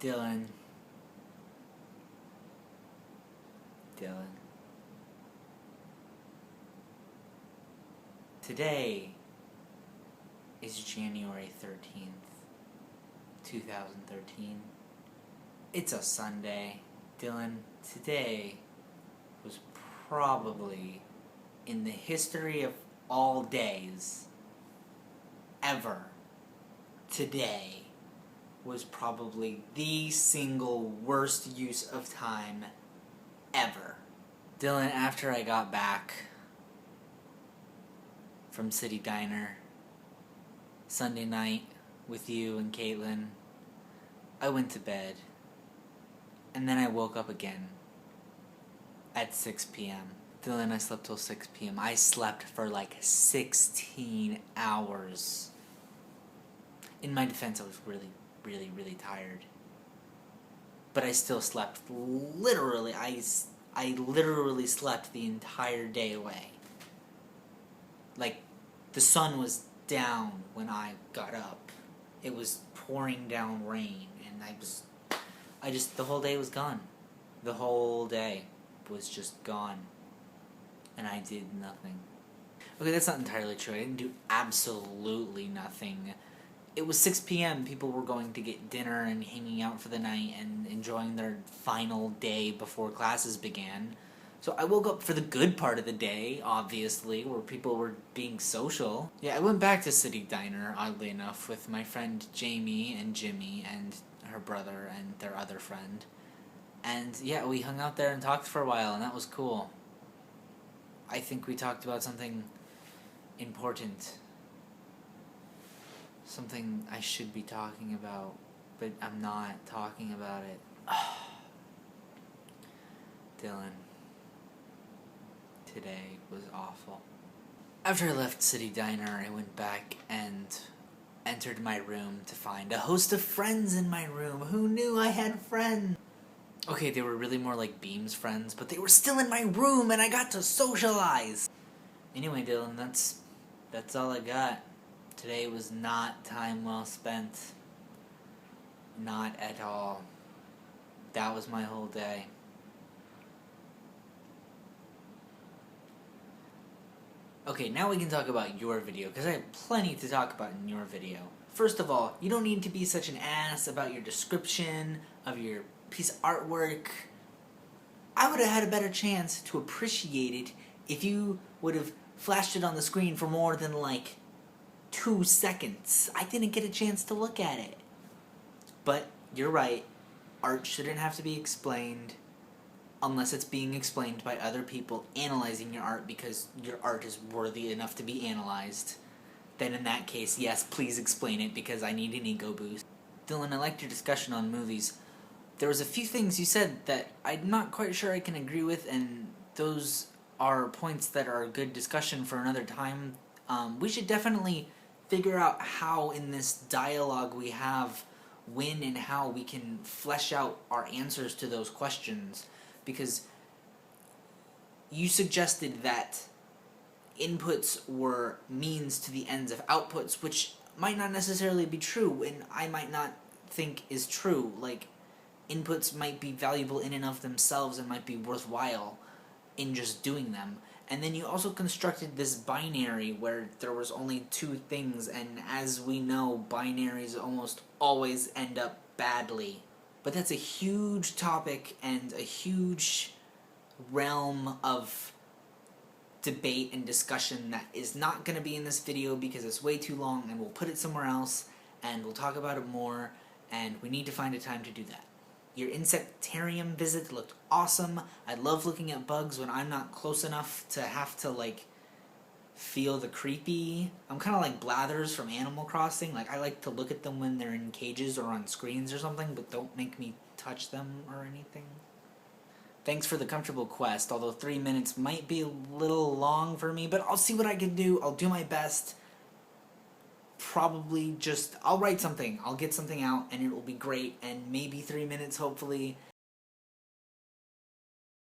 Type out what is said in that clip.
Dylan. Dylan. Today is January 13th, 2013. It's a Sunday. Dylan, today was probably, in the history of all days, ever, today was probably the single worst use of time ever. Dylan, after I got back from City Diner Sunday night with you and Caitlin, I went to bed, and then I woke up again at 6 p.m. Dylan, I slept till 6 p.m. I slept for like 16 hours. In my defense, I was really tired. But I still slept. Literally, I literally slept the entire day away. Like, the sun was down when I got up. It was pouring down rain, and the whole day was gone. The whole day was just gone. And I did nothing. Okay, that's not entirely true. I didn't do absolutely nothing. It was 6 p.m. People were going to get dinner and hanging out for the night and enjoying their final day before classes began. So I woke up for the good part of the day, obviously, where people were being social. Yeah, I went back to City Diner, oddly enough, with my friend Jamie and Jimmy and her brother and their other friend. And yeah, we hung out there and talked for a while, and that was cool. I think we talked about something important. Something I should be talking about, but I'm not talking about it. Dylan, today was awful. After I left City Diner, I went back and entered my room to find a host of friends in my room. Who knew I had friends? Okay, they were really more like Beam's friends, but they were still in my room and I got to socialize. Anyway, Dylan, that's all I got. Today was not time well spent. Not at all. That was my whole day. Okay, now we can talk about your video, because I have plenty to talk about in your video. First of all, you don't need to be such an ass about your description of your piece of artwork. I would have had a better chance to appreciate it if you would have flashed it on the screen for more than like 2 seconds. I didn't get a chance to look at it. But you're right, art shouldn't have to be explained unless it's being explained by other people analyzing your art because your art is worthy enough to be analyzed. Then in that case, yes, please explain it because I need an ego boost. Dylan, I liked your discussion on movies. There was a few things you said that I'm not quite sure I can agree with, and those are points that are a good discussion for another time. We should definitely figure out how in this dialogue we have when and how we can flesh out our answers to those questions, because you suggested that inputs were means to the ends of outputs, which might not necessarily be true, and I might not think is true. Like, inputs might be valuable in and of themselves and might be worthwhile in just doing them. And then you also constructed this binary where there was only 2 things, and as we know, binaries almost always end up badly. But that's a huge topic and a huge realm of debate and discussion that is not going to be in this video because it's way too long, and we'll put it somewhere else and we'll talk about it more, and we need to find a time to do that. Your insectarium visit looked awesome. I love looking at bugs when I'm not close enough to have to, like, feel the creepy. I'm kind of like Blathers from Animal Crossing. Like, I like to look at them when they're in cages or on screens or something, but don't make me touch them or anything. Thanks for the comfortable quest, although 3 minutes might be a little long for me, but I'll see what I can do. I'll do my best. Probably just, I'll write something, I'll get something out, and it will be great, and maybe 3 minutes, hopefully,